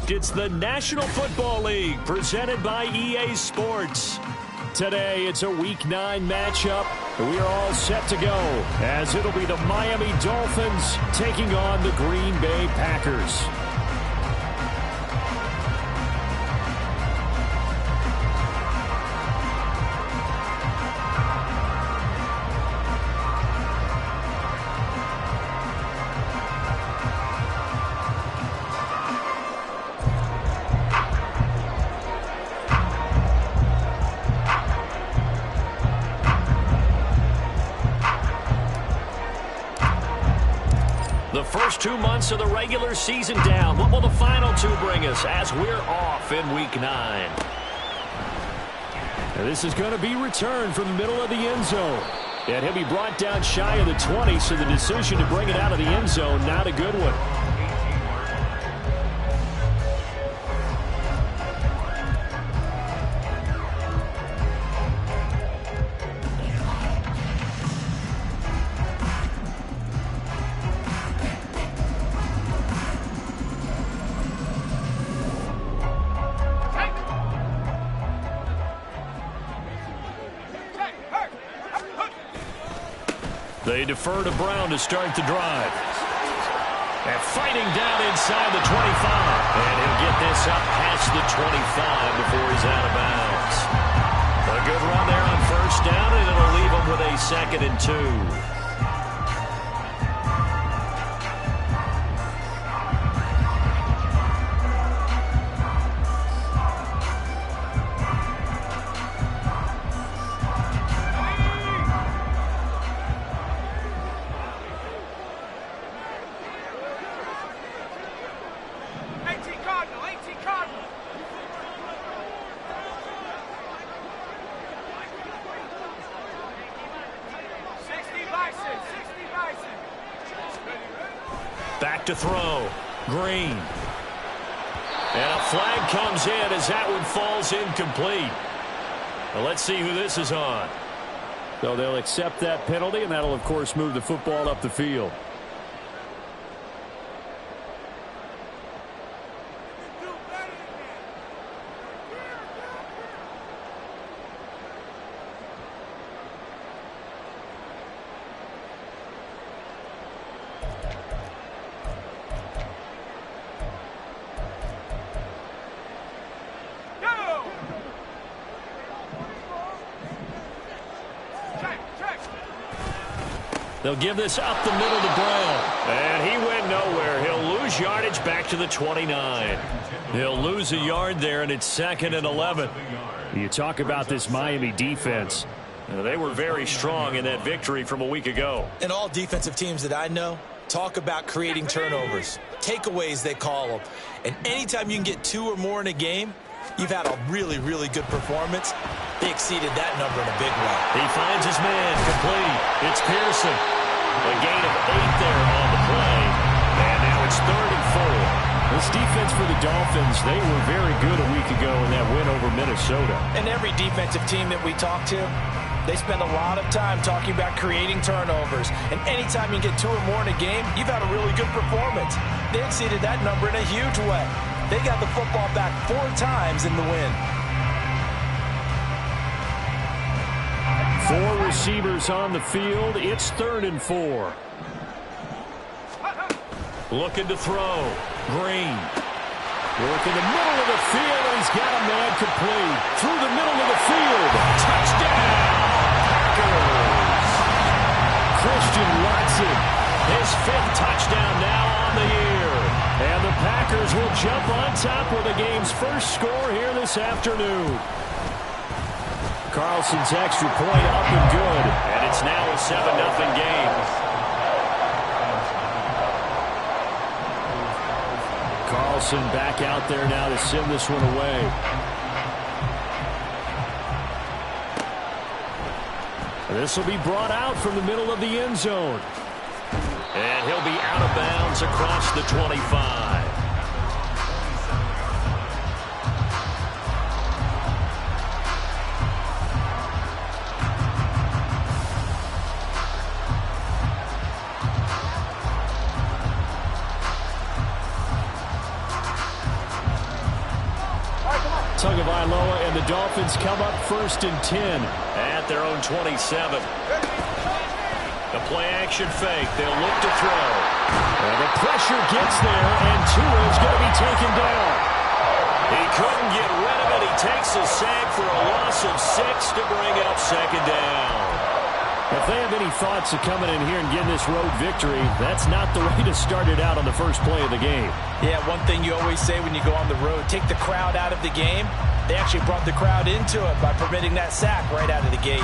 It's the National Football League presented by EA Sports. Today, it's a Week 9 matchup. We are all set to go as it'll be the Miami Dolphins taking on the Green Bay Packers. The first 2 months of the regular season down. What will the final 2 bring us as we're off in Week 9? Now this is going to be returned from the middle of the end zone. And he'll be brought down shy of the 20, so the decision to bring it out of the end zone, not a good one. They defer to Brown to start the drive. And fighting down inside the 25. And he'll get this up past the 25 before he's out of bounds. A good run there on first down, and it'll leave him with a 2nd and 2. Back to throw. Green. And a flag comes in as that one falls incomplete. Well, let's see who this is on. So they'll accept that penalty, and that'll, of course, move the football up the field. They'll give this up the middle to Brown. And he went nowhere. He'll lose yardage back to the 29. He'll lose a yard there, and it's 2nd and 11. You talk about this Miami defense. They were very strong in that victory from a week ago. And all defensive teams that I know talk about creating turnovers. Takeaways, they call them. And anytime you can get 2 or more in a game, you've had a really, really good performance. They exceeded that number in a big way. He finds his man complete. It's Pearson. A gain of 8 there on the play. And now it's 3rd and 4. This defense for the Dolphins, they were very good a week ago in that win over Minnesota. And every defensive team that we talk to, they spend a lot of time talking about creating turnovers. And anytime you get 2 or more in a game, you've had a really good performance. They exceeded that number in a huge way. They got the football back 4 times in the win. 4 receivers on the field. It's 3rd and 4. Looking to throw. Green. Work in the middle of the field, and he's got a man complete. Through the middle of the field. Touchdown! Packers! Christian Watson. His 5th touchdown now on the year. And the Packers will jump on top with the game's first score here this afternoon. Carlson's extra point up and good. And it's now a 7-0 game. Carlson back out there now to send this one away. This will be brought out from the middle of the end zone. And he'll be out of bounds across the 25. the Dolphins come up 1st and 10 at their own 27. The play action fake. They'll look to throw. And the pressure gets there, and Tua is going to be taken down. He couldn't get rid of it. He takes a sack for a loss of 6 to bring up 2nd down. If they have any thoughts of coming in here and getting this road victory, that's not the way to start it out on the first play of the game. Yeah, one thing you always say when you go on the road, take the crowd out of the game. They actually brought the crowd into it by permitting that sack right out of the gate.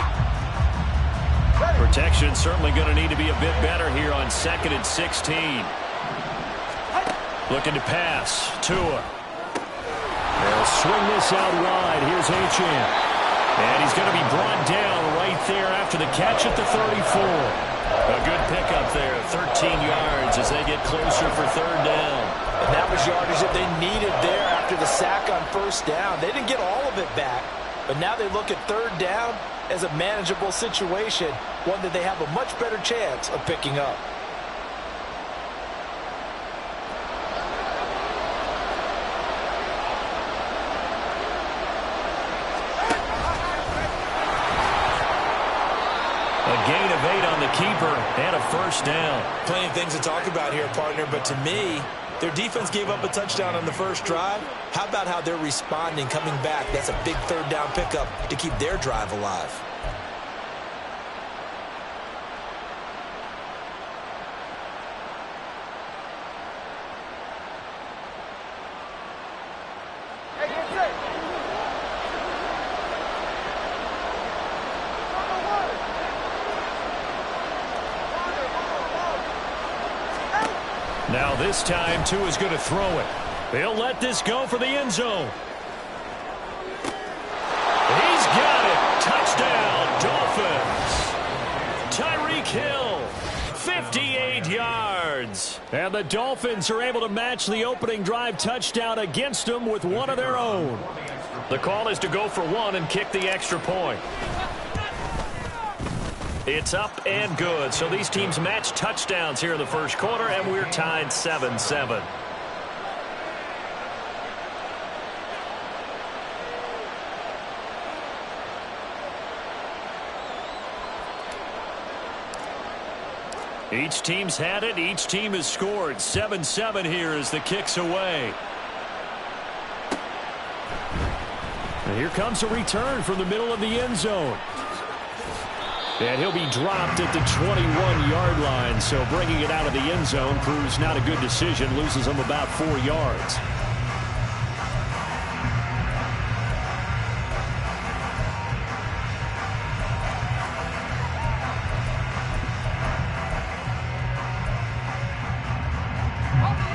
Protection certainly going to need to be a bit better here on 2nd and 16. Looking to pass. Tua. They'll swing this out wide. Here's Achane. And he's going to be brought down right there after the catch at the 34. A good pickup there, 13 yards as they get closer for 3rd down. And that was yardage that they needed there after the sack on 1st down. They didn't get all of it back, but now they look at 3rd down as a manageable situation, one that they have a much better chance of picking up. A gain of 8 on the keeper and a 1st down. Plenty of things to talk about here, partner, but to me, their defense gave up a touchdown on the first drive. How about how they're responding, coming back? That's a big 3rd down pickup to keep their drive alive. Now this time, Tua's going to throw it. They'll let this go for the end zone. He's got it. Touchdown, Dolphins. Tyreek Hill, 58 yards. And the Dolphins are able to match the opening drive touchdown against them with one of their own. The call is to go for 1 and kick the extra point. It's up and good. So these teams match touchdowns here in the first quarter, and we're tied 7-7. Each team's had it. Each team has scored. 7-7 here as the kick's away. And here comes a return from the middle of the end zone. And he'll be dropped at the 21-yard line, so bringing it out of the end zone proves not a good decision, loses him about 4 yards.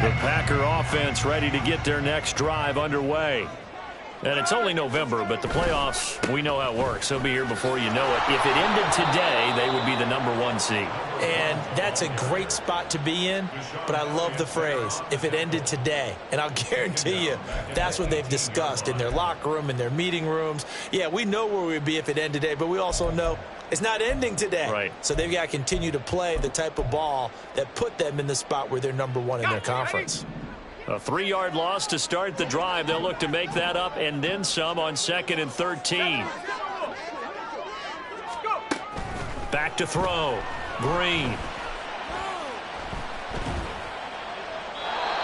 The Packer offense ready to get their next drive underway. And it's only November, but the playoffs, we know how it works. They'll be here before you know it. If it ended today, they would be the #1 seed. And that's a great spot to be in, but I love the phrase, if it ended today. And I'll guarantee you, that's what they've discussed in their locker room, in their meeting rooms. Yeah, we know where we'd be if it ended today, but we also know it's not ending today. Right. So they've got to continue to play the type of ball that put them in the spot where they're #1 in their conference. A 3-yard loss to start the drive. They'll look to make that up and then some on 2nd and 13. Back to throw. Green.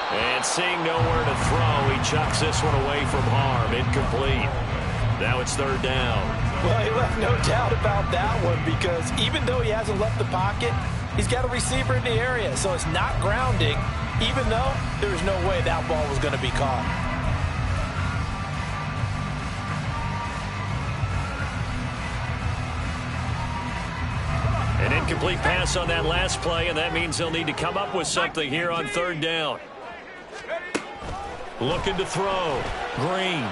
And seeing nowhere to throw, he chucks this one away from harm. Incomplete. Now it's 3rd down. Well, he left no doubt about that one because even though he hasn't left the pocket, he's got a receiver in the area, so it's not grounding, even though there's no way that ball was going to be caught. An incomplete pass on that last play, and that means they'll need to come up with something here on 3rd down. Looking to throw. Green.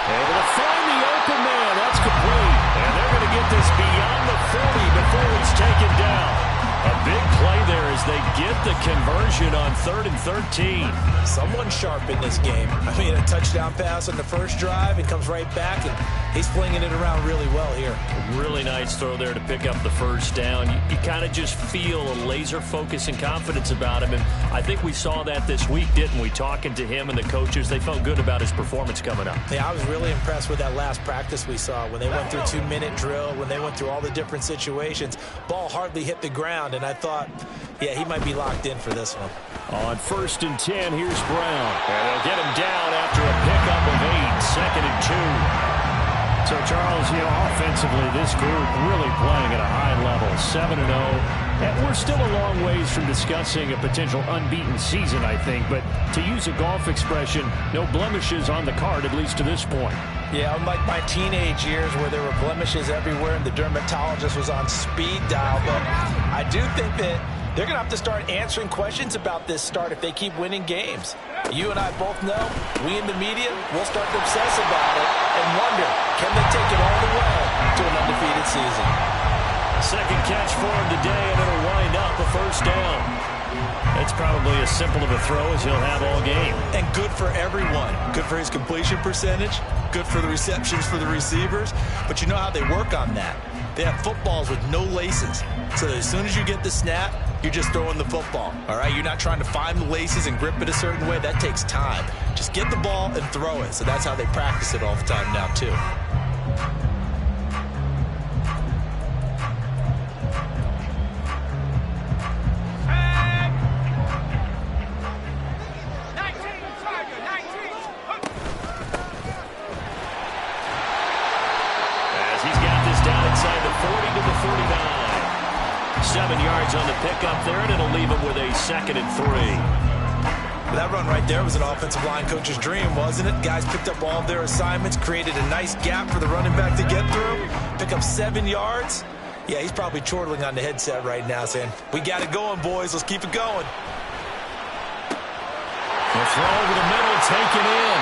Able to find the open man. That's complete. And they're going to get this beyond the 40 before it's taken down. A big play there as they get the conversion on 3rd and 13. Someone sharp in this game. I mean, a touchdown pass on the first drive and comes right back and He's flinging it around really well here. Really nice throw there to pick up the first down. You kind of just feel a laser focus and confidence about him, and I think we saw that this week, didn't we? Talking to him and the coaches, they felt good about his performance coming up. Yeah, I was really impressed with that last practice we saw when they went through 2-minute drill, when they went through all the different situations. Ball hardly hit the ground, and I thought, yeah, he might be locked in for this one. On 1st and 10, here's Brown. And they'll get him down after a pickup of 8, 2nd and 2. So, Charles, offensively, this group really playing at a high level, 7-0. And we're still a long ways from discussing a potential unbeaten season, I think. But to use a golf expression, no blemishes on the card, at least to this point. Yeah, unlike my teenage years where there were blemishes everywhere and the dermatologist was on speed dial. But I do think that they're going to have to start answering questions about this start if they keep winning games. You and I both know, we in the media, we'll start to obsess about it and wonder, can they take it all the way to an undefeated season? Second catch for him today, and it'll wind up a first down. It's probably as simple of a throw as he'll have all game. And good for everyone. Good for his completion percentage. Good for the receptions for the receivers. But you know how they work on that. They have footballs with no laces. So as soon as you get the snap, you're just throwing the football, all right? You're not trying to find the laces and grip it a certain way. That takes time. Just get the ball and throw it. So that's how they practice it all the time now, too. As he's got this down inside the 40 to the 49. 7 yards on the pickup there, and it'll leave him with a 2nd and 3. That run right there was an offensive line coach's dream, wasn't it? Guys picked up all of their assignments, created a nice gap for the running back to get through, pick up 7 yards. Yeah, he's probably chortling on the headset right now saying, we got it going, boys. Let's keep it going. The throw over the middle, taken in.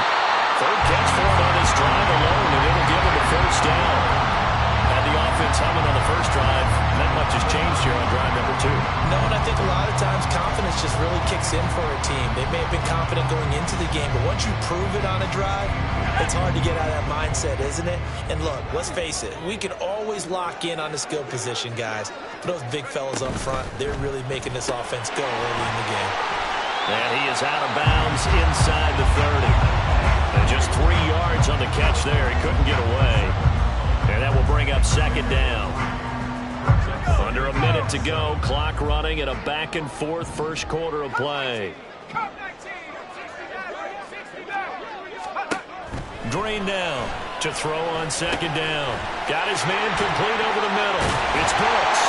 Third catch for him on this drive alone, and it'll give him a first down. Had the offense humming on the first drive. Not much has changed here on drive number 2. No, and I think a lot of times confidence just really kicks in for a team. They may have been confident going into the game, but once you prove it on a drive, it's hard to get out of that mindset, isn't it? And look, let's face it, we can always lock in on the skill position, guys. But those big fellas up front, they're really making this offense go early in the game. And he is out of bounds inside the 30. And just 3 yards on the catch there. He couldn't get away. And that will bring up 2nd down. Under a minute to go. Clock running at a back-and-forth first quarter of play. Green down to throw on 2nd down. Got his man complete over the middle. It's Brooks.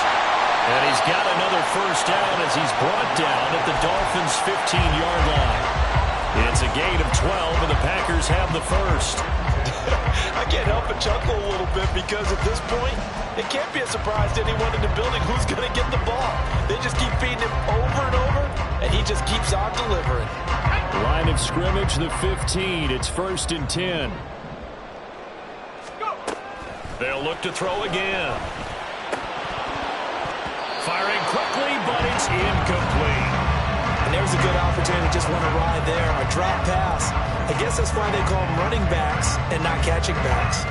And he's got another first down as he's brought down at the Dolphins' 15-yard line. It's a gain of 12, and the Packers have the first. I can't help but chuckle a little bit because at this point, it can't be a surprise to anyone in the building who's going to get the ball. They just keep feeding him over and over, and he just keeps on delivering. Line of scrimmage, the 15. It's 1st and 10. They'll look to throw again. Firing quickly, but it's incomplete. And there's a good opportunity to just want to ride there. A drop pass. I guess that's why they call them running backs and not catching backs.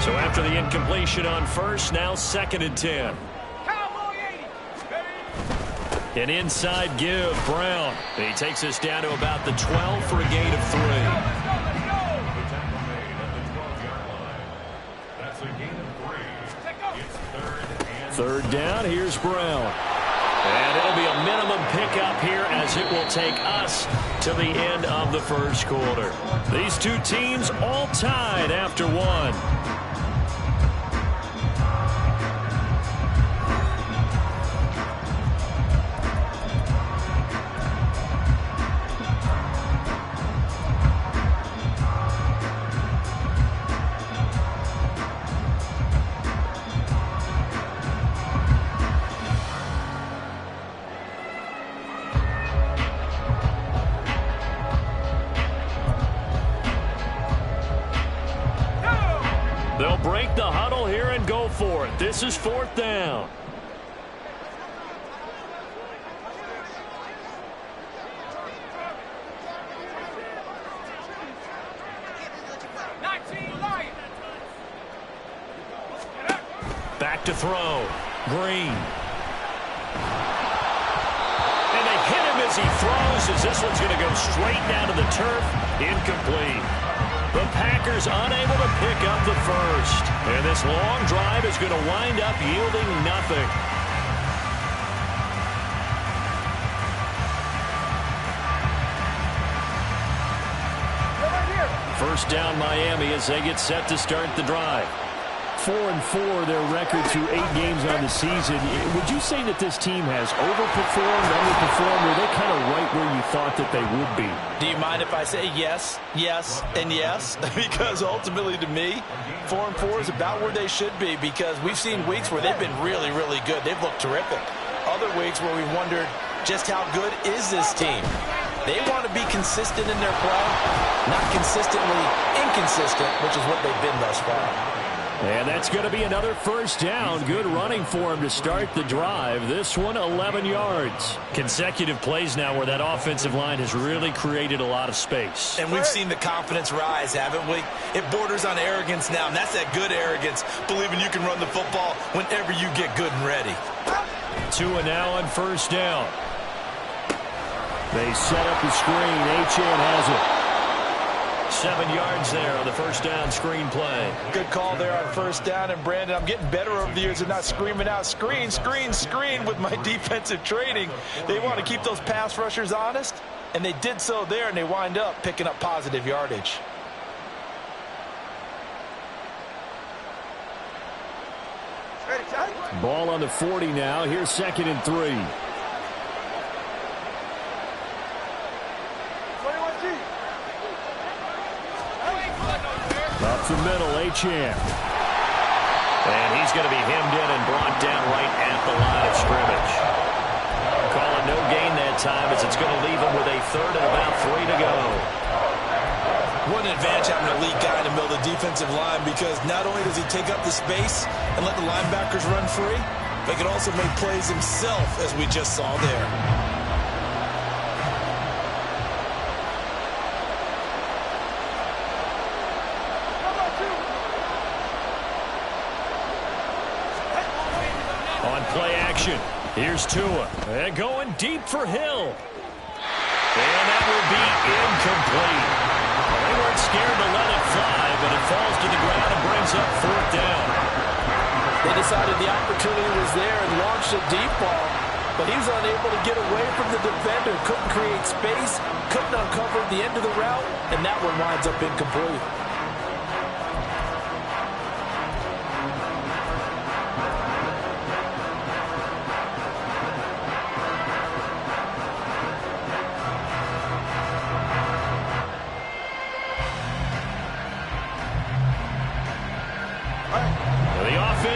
So after the incompletion on first, now 2nd and 10. An inside give, Brown. He takes us down to about the 12 for a gain of 3. Third down, here's Brown. And it'll be a minimum pickup here as it will take us to the end of the first quarter. These two teams all tied after one. They'll break the huddle here and go for it. This is 4th down. Back to throw. Green. And they hit him as he throws, as this one's going to go straight down to the turf. Incomplete. The Packers unable to pick up the first. And this long drive is going to wind up yielding nothing. First down Miami as they get set to start the drive. 4-4 their record through 8 games on the season. Would you say that this team has overperformed, underperformed, or are they kind of right where you thought that they would be? Do you mind if I say yes, yes, and yes? Because ultimately to me, 4-4 is about where they should be, because we've seen weeks where they've been really, really good. They've looked terrific. Other weeks where we've wondered just how good is this team? They want to be consistent in their play, not consistently inconsistent, which is what they've been thus far. And that's going to be another first down. Good running for him to start the drive. This one, 11 yards. Consecutive plays now where that offensive line has really created a lot of space. And we've seen the confidence rise, haven't we? It borders on arrogance now, and that's that good arrogance, believing you can run the football whenever you get good and ready. Tua now on first down. They set up the screen. SZN has it. 7 yards there on the first down screen play. Good call there on first down. And, Brandon, I'm getting better over the years of not screaming out screen, screen, screen with my defensive training. They want to keep those pass rushers honest, and they did so there, and they wind up picking up positive yardage. Ball on the 40 now. Here's 2nd and 3. Up the middle, SZN. And he's going to be hemmed in and brought down right at the line of scrimmage. Call it no gain that time, as it's going to leave him with a third and about 3 to go. What an advantage having an elite guy in the middle of the defensive line, because not only does he take up the space and let the linebackers run free, but he can also make plays himself, as we just saw there. Play action. Here's Tua. And going deep for Hill. And that will be incomplete. Well, they weren't scared to let it fly, but it falls to the ground and brings up 4th down. They decided the opportunity was there and launched a deep ball, but he was unable to get away from the defender. Couldn't create space, couldn't uncover the end of the route, and that one winds up incomplete.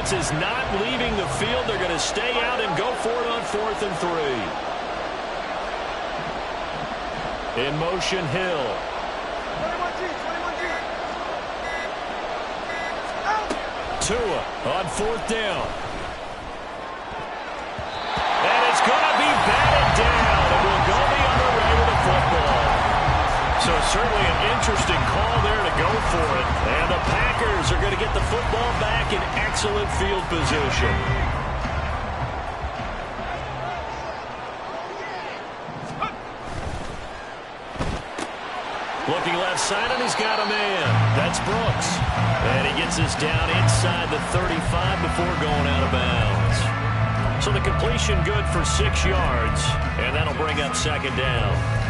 Is not leaving the field. They're going to stay out and go for it on 4th and 3. In motion, Hill. Tua on 4th down. And it's going to be batted down. It will go the other way with the football. So certainly an interesting call there to go for it. And the Packers are going to get the football back in excellent field position. Looking left side, and he's got a man. That's Brooks. And he gets us down inside the 35 before going out of bounds. So the completion good for 6 yards, and that'll bring up 2nd down.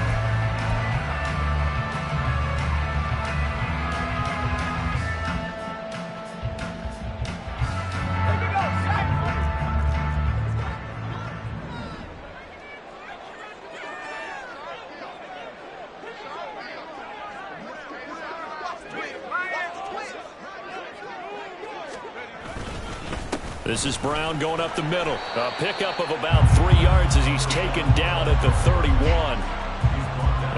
This is Brown going up the middle. A pickup of about 3 yards as he's taken down at the 31.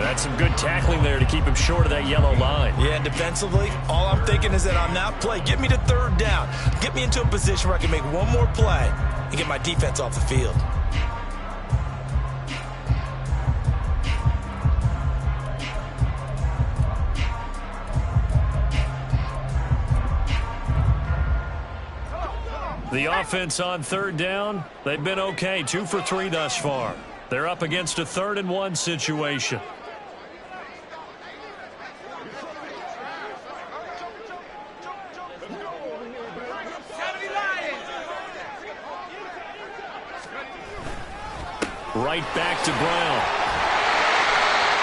That's some good tackling there to keep him short of that yellow line. Yeah, and defensively, all I'm thinking is that on that play, get me to 3rd down. Get me into a position where I can make one more play and get my defense off the field. The offense on third down, they've been okay. 2 for 3 thus far. They're up against a 3rd-and-1 situation. Right back to Brown.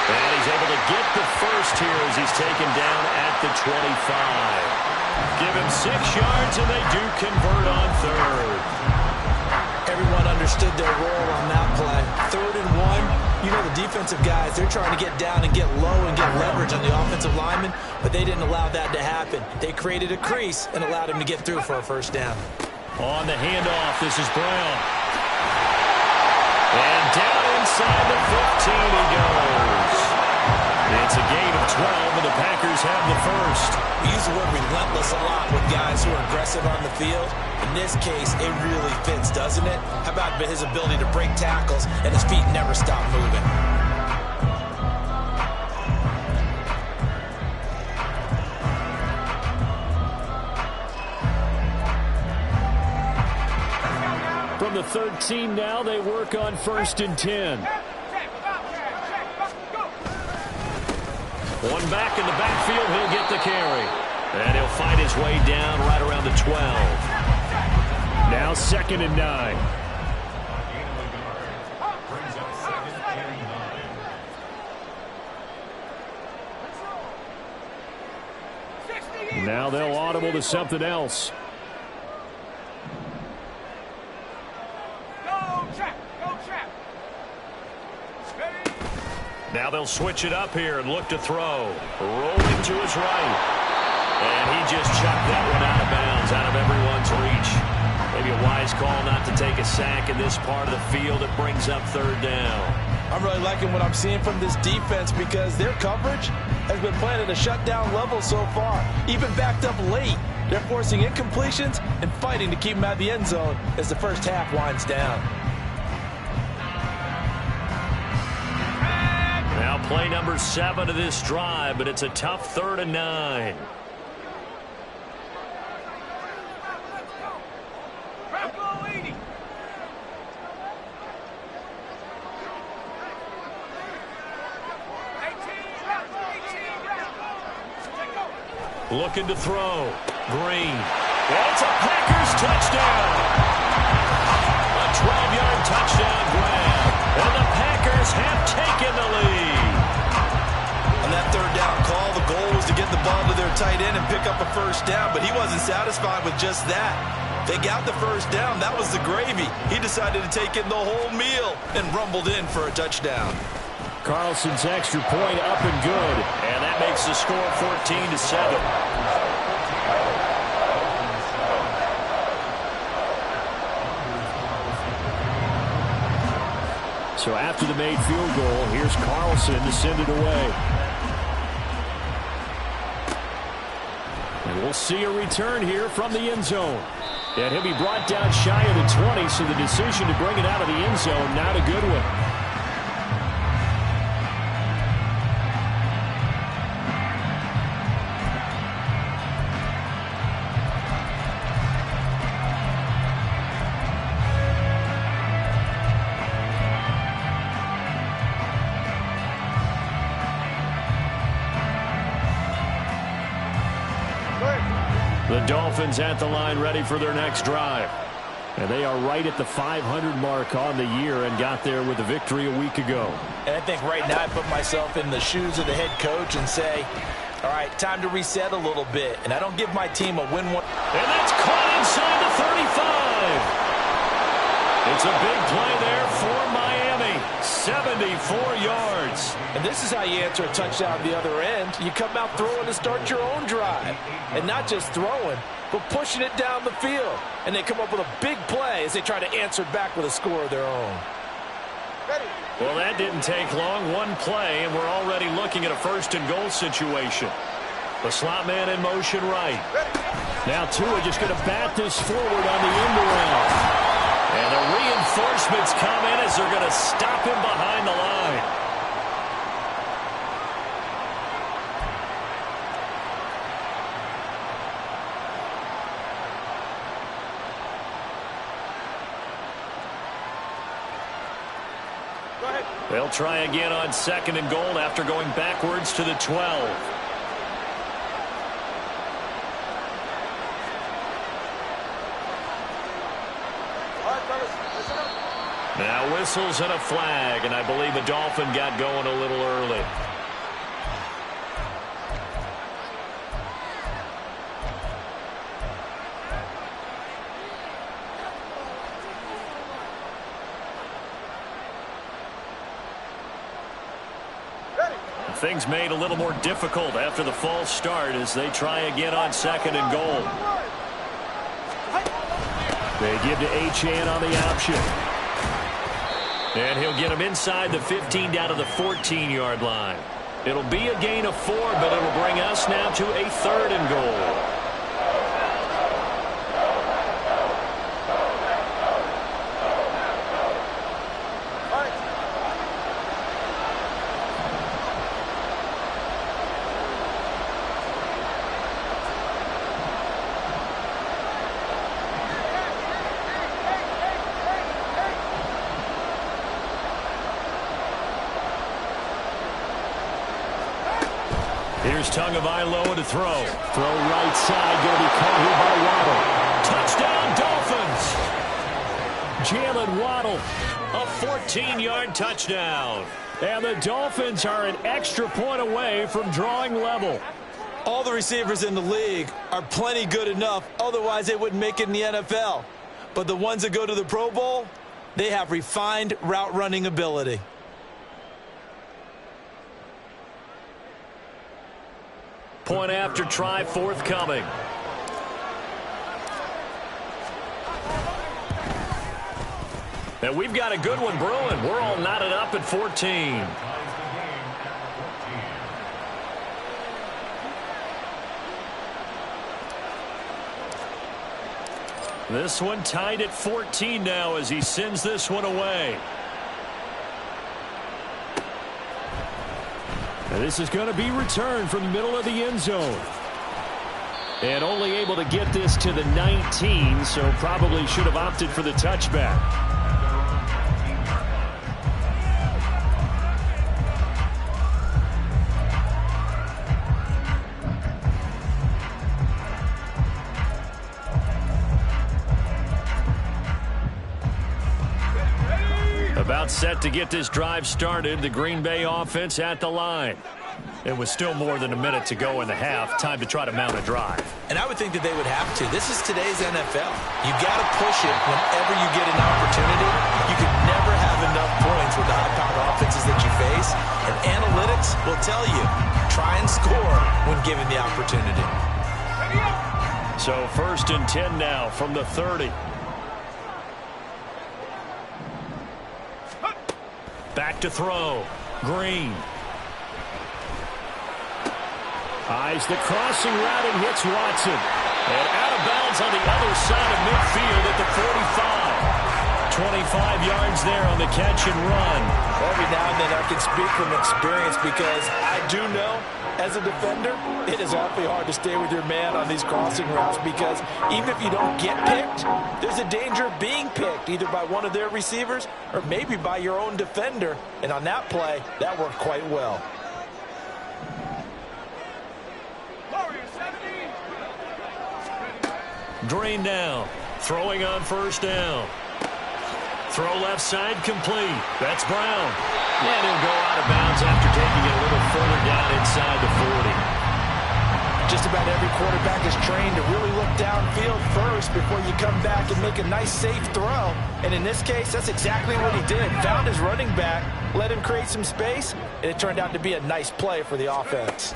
And he's able to get the first here as he's taken down at the 25. Give him 6 yards, and they do convert on 3rd. Everyone understood their role on that play. 3rd and 1, you know the defensive guys, they're trying to get down and get low and get leverage on the offensive lineman, but they didn't allow that to happen. They created a crease and allowed him to get through for a first down. On the handoff, this is Brown. And down inside the 15 he goes. It's a gain of 12, and the Packers have the first. We use the word relentless a lot with guys who are aggressive on the field. In this case, it really fits, doesn't it? How about his ability to break tackles and his feet never stop moving? From the 13 now, they work on 1st and 10. One back in the backfield, he'll get the carry. And he'll fight his way down right around the 12. Now 2nd and 9. Now they'll audible to something else. Now they'll switch it up here and look to throw. Rolling to his right. And he just chucked that one out of bounds, out of everyone's reach. Maybe a wise call not to take a sack in this part of the field. It brings up 3rd down. I'm really liking what I'm seeing from this defense because their coverage has been playing at a shutdown level so far. Even backed up late. They're forcing incompletions and fighting to keep them out of the end zone as the first half winds down. Now play number 7 of this drive, but it's a tough 3rd and 9. Looking to throw. Green. Well, it's a Packers touchdown. A 12-yard touchdown grab. And the Packers have taken the lead. On that 3rd down call, the goal was to get the ball to their tight end and pick up a first down, but he wasn't satisfied with just that. They got the first down. That was the gravy. He decided to take in the whole meal and rumbled in for a touchdown. Carlson's extra point up and good. And that makes the score 14-7. So after the made field goal, here's Carlson to send it away. And we'll see a return here from the end zone. And he'll be brought down shy of the 20, so the decision to bring it out of the end zone, not a good one. The Dolphins at the line ready for their next drive. And they are right at the 500 mark on the year and got there with a victory a week ago. And I think right now I put myself in the shoes of the head coach and say, all right, time to reset a little bit. And I don't give my team a win-one. And that's caught inside the 35. It's a big play there for Miami. 74 yards. And this is how you answer a touchdown the other end. You come out throwing to start your own drive. And not just throwing, but pushing it down the field. And they come up with a big play as they try to answer back with a score of their own. Well, that didn't take long. One play, and we're already looking at a 1st and goal situation. The slot man in motion right. Now Tua just going to bat this forward on the end around. And the reinforcements come in as they're going to stop him behind the line. They'll try again on 2nd and goal after going backwards to the 12. Now whistles and a flag, and I believe a Dolphin got going a little early. Things made a little more difficult after the false start as they try again on 2nd and goal. They give to HN on the option. And he'll get him inside the 15 down to the 14-yard line. It'll be a gain of 4, but it'll bring us now to a 3rd and goal. Here's Tagovailoa to throw. Throw right side, going to be caught here by Waddle. Touchdown, Dolphins! Jalen Waddle, a 14-yard touchdown. And the Dolphins are an extra point away from drawing level. All the receivers in the league are plenty good enough, otherwise they wouldn't make it in the NFL. But the ones that go to the Pro Bowl, they have refined route running ability. Point after try forthcoming. And we've got a good one brewing. We're all knotted up at 14. This one tied at 14 now as he sends this one away. And this is going to be returned from the middle of the end zone. And only able to get this to the 19, so probably should have opted for the touchback. About set to get this drive started. The Green Bay offense at the line. It was still more than a minute to go in the half. Time to try to mount a drive. And I would think that they would have to. This is today's NFL. You got to push it whenever you get an opportunity. You can never have enough points with the high-powered offenses that you face. And analytics will tell you, try and score when given the opportunity. So 1st and 10 now from the 30. Back to throw. Green. Eyes the crossing route and hits Watson. And out of bounds on the other side of midfield at the 45. 25 yards there on the catch and run. Every now and then I can speak from experience because I do know, as a defender, it is awfully hard to stay with your man on these crossing routes because even if you don't get picked, there's a danger of being picked either by one of their receivers or maybe by your own defender. And on that play, that worked quite well. Green down. Throwing on 1st down. Throw left side complete. That's Brown. And he'll go out of bounds after taking it a little further down inside the 40. Just about every quarterback is trained to really look downfield first before you come back and make a nice, safe throw. And in this case, that's exactly what he did. Found his running back, let him create some space, and it turned out to be a nice play for the offense.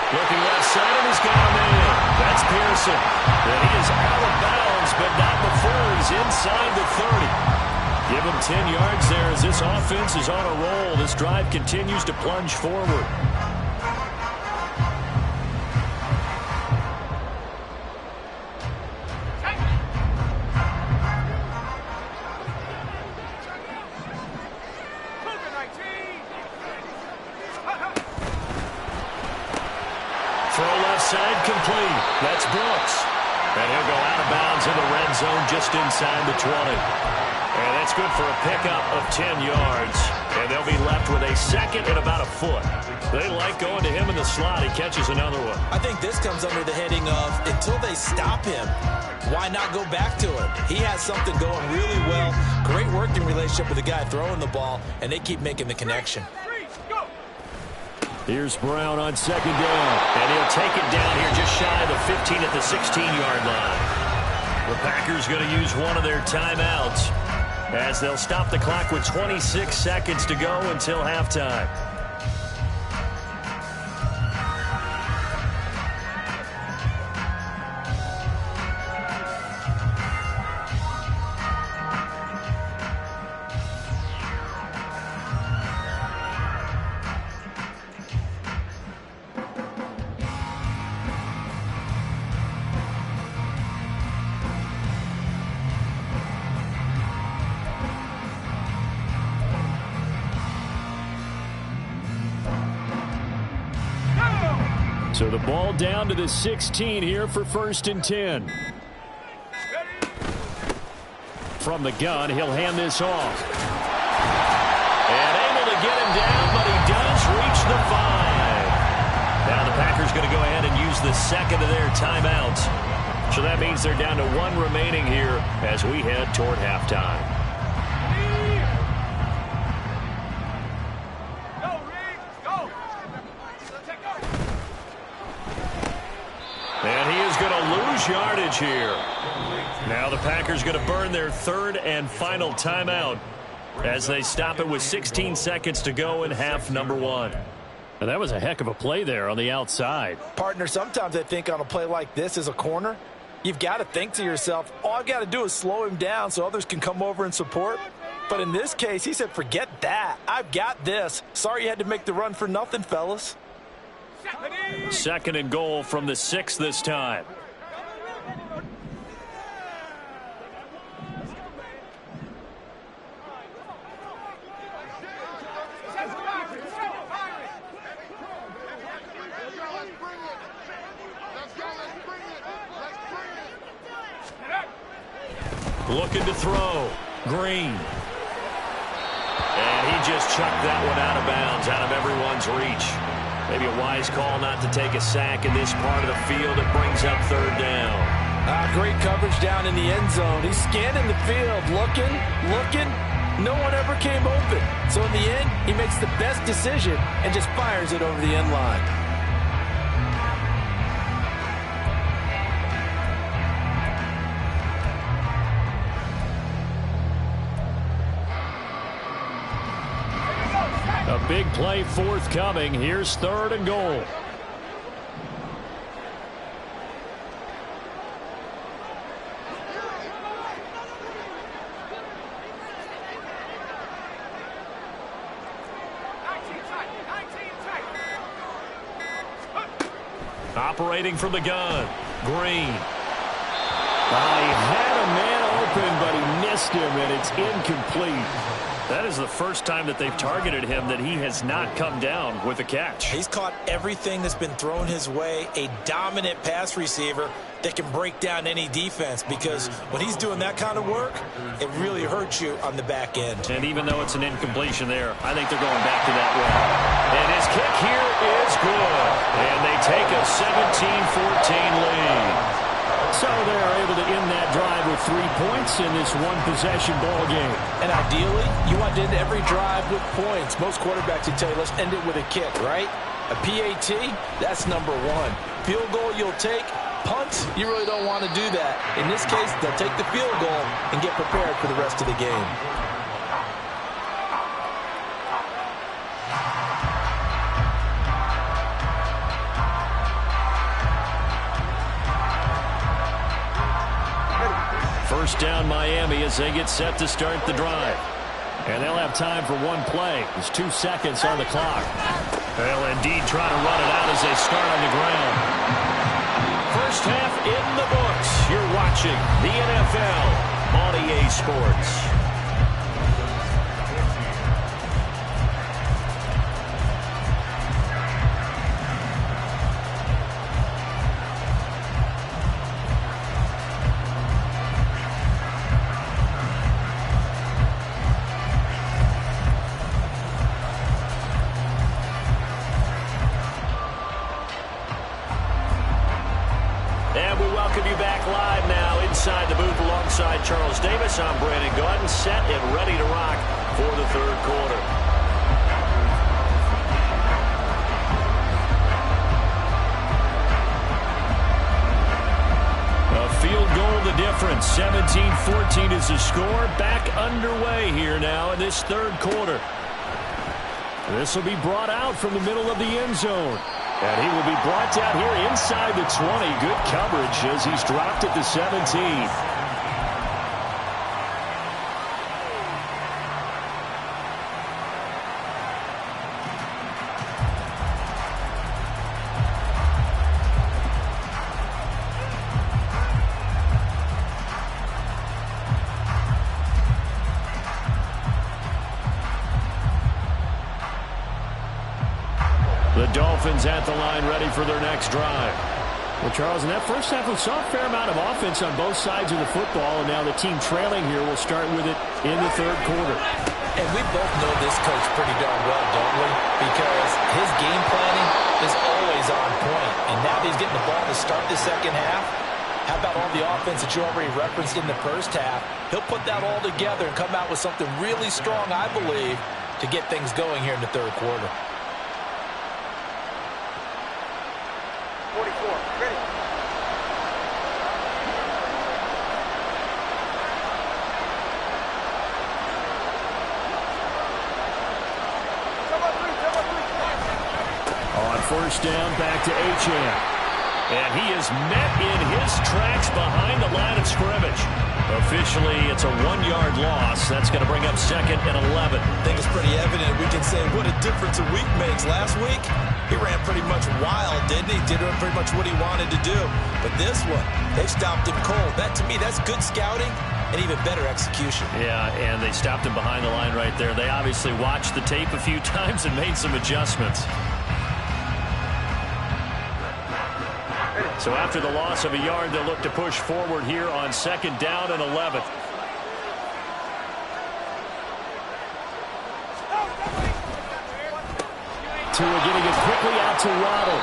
Looking left side, and he's got him in. That's Pearson. And he is out of bounds, but not before he's inside the 30. Give him 10 yards there as this offense is on a roll. This drive continues to plunge forward. Throw left side complete. That's Brooks. And he'll go out of bounds in the red zone just inside the 20. And that's good for a pickup of 10 yards. And they'll be left with a second and about a foot. They like going to him in the slot. He catches another one. I think this comes under the heading of until they stop him, why not go back to him? He has something going really well. Great working relationship with the guy throwing the ball, and they keep making the connection. Here's Brown on second down. And he'll take it down here just shy of the 15 at the 16-yard line. The Packers going to use one of their timeouts as they'll stop the clock with 26 seconds to go until halftime. So the ball down to the 16 here for 1st and 10. From the gun, he'll hand this off. And able to get him down, but he does reach the 5. Now the Packers going to go ahead and use the second of their timeouts. So that means they're down to 1 remaining here as we head toward halftime. And he is going to lose yardage here. Now the Packers going to burn their 3rd and final timeout as they stop it with 16 seconds to go in half number 1. And that was a heck of a play there on the outside. Partner, sometimes I think on a play like this as a corner, you've got to think to yourself, all I've got to do is slow him down so others can come over and support. But in this case, he said, forget that. I've got this. Sorry you had to make the run for nothing, fellas. 2nd and goal from the 6 this time. Looking to throw. Green. And he just chucked that one out of bounds, out of everyone's reach. Maybe a wise call not to take a sack in this part of the field. It brings up 3rd down. Great coverage down in the end zone. He's scanning the field, looking. No one ever came open. So in the end, he makes the best decision and just fires it over the end line. A big play forthcoming. Here's 3rd and goal. Operating from the gun. Green. He had a man open, but he missed him, and it's incomplete. That is the first time that they've targeted him that he has not come down with a catch. He's caught everything that's been thrown his way, a dominant pass receiver that can break down any defense, because when he's doing that kind of work, it really hurts you on the back end. And even though it's an incompletion there, I think they're going back to that way. And his kick here is good. And they take a 17-14 lead. So they're able to end that drive with 3 points in this one-possession ball game. And ideally, you want to end every drive with points. Most quarterbacks would tell you, let's end it with a kick, right? A PAT, that's number 1. Field goal you'll take. Punt, you really don't want to do that. In this case, they'll take the field goal and get prepared for the rest of the game. First down Miami as they get set to start the drive. And they'll have time for one play. There's 2 seconds on the clock. They'll indeed try to run it out as they start on the ground. First half in the books. You're watching the NFL on EA Sports. welcome you back live now inside the booth alongside Charles Davis. I'm Brandon Gaudin, set and ready to rock for the third quarter. A field goal the difference. 17-14 is the score. Back underway here now in this third quarter. This will be brought out from the middle of the end zone. And he will be brought down here inside the 20. Good coverage as he's dropped at the 17. The Dolphins at the line ready for their next drive. Well, Charles, in that first half, we saw a fair amount of offense on both sides of the football, and now the team trailing here will start with it in the third quarter. And we both know this coach pretty darn well, don't we? Because his game planning is always on point. And now that he's getting the ball to start the second half, how about all the offense that you already referenced in the first half? He'll put that all together and come out with something really strong, I believe, to get things going here in the third quarter. 44, ready. On first down, back to Achane. And he is met in his tracks behind the line of scrimmage. Officially, it's a 1-yard loss. That's going to bring up second and 11. I think it's pretty evident. We can say what a difference a week makes. Last week, he ran pretty much wild, didn't he? Did pretty much what he wanted to do. But this one, they stopped him cold. That, to me, that's good scouting and even better execution. Yeah, and they stopped him behind the line right there. They obviously watched the tape a few times and made some adjustments. So after the loss of a yard, they'll look to push forward here on second down and 11. Tua getting it quickly out to Waddle.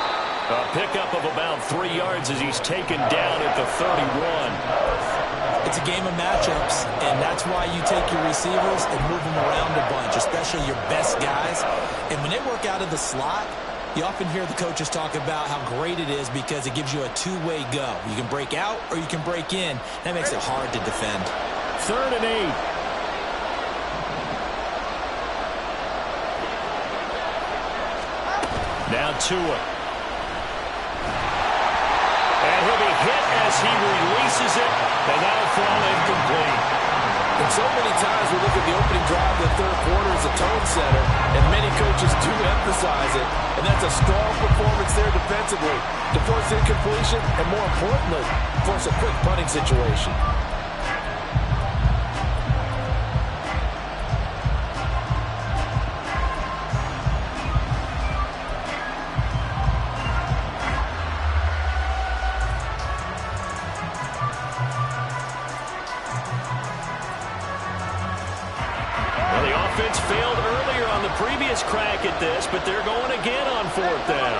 A pickup of about 3 yards as he's taken down at the 31. It's a game of matchups, and that's why you take your receivers and move them around a bunch, especially your best guys. And when they work out of the slot, you often hear the coaches talk about how great it is because it gives you a two-way go. You can break out or you can break in. That makes it hard to defend. 3rd and 8. Now Tua. And he'll be hit as he releases it, and that'll fall incomplete. And so many times we look at the opening drive of the third quarter as a tone setter, and many coaches do emphasize it. And that's a strong performance there defensively to force incompletion and, more importantly, force a quick punting situation. Failed earlier on the previous crack at this, but they're going again on 4th down.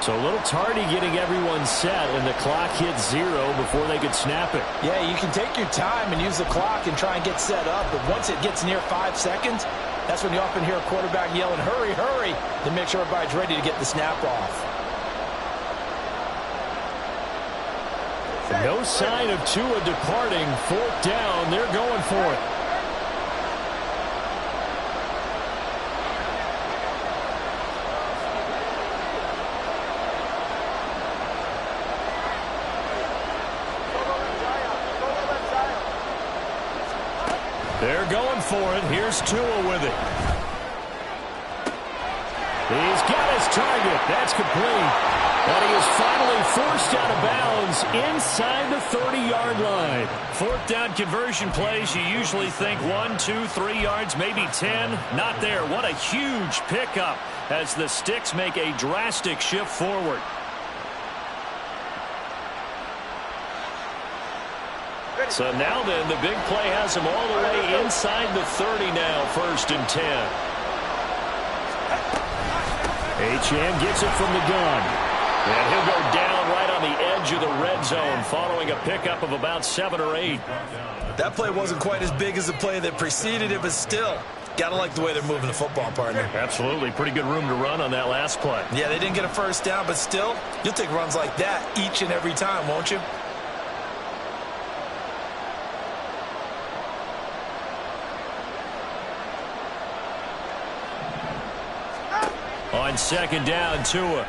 So a little tardy getting everyone set, and the clock hit 0 before they could snap it. Yeah, you can take your time and use the clock and try and get set up, but once it gets near 5 seconds, that's when you often hear a quarterback yelling, hurry, hurry, to make sure everybody's ready to get the snap off. No sign of Tua departing. 4th down, they're going for it. They're going for it. Here's Tua with it. He's got his target. That's complete. And he is finally forced out of bounds inside the 30-yard line. 4th down conversion plays, you usually think 1, 2, 3 yards, maybe 10. Not there. What a huge pickup as the Sticks make a drastic shift forward. So now then, the big play has him all the way inside the 30 now, 1st and 10. SZN gets it from the gun. And he'll go down right on the edge of the red zone following a pickup of about 7 or 8. That play wasn't quite as big as the play that preceded it, but still, gotta like the way they're moving the football, partner. Absolutely. Pretty good room to run on that last play. Yeah, they didn't get a first down, but still, you'll take runs like that each and every time, won't you? On 2nd down, Tua.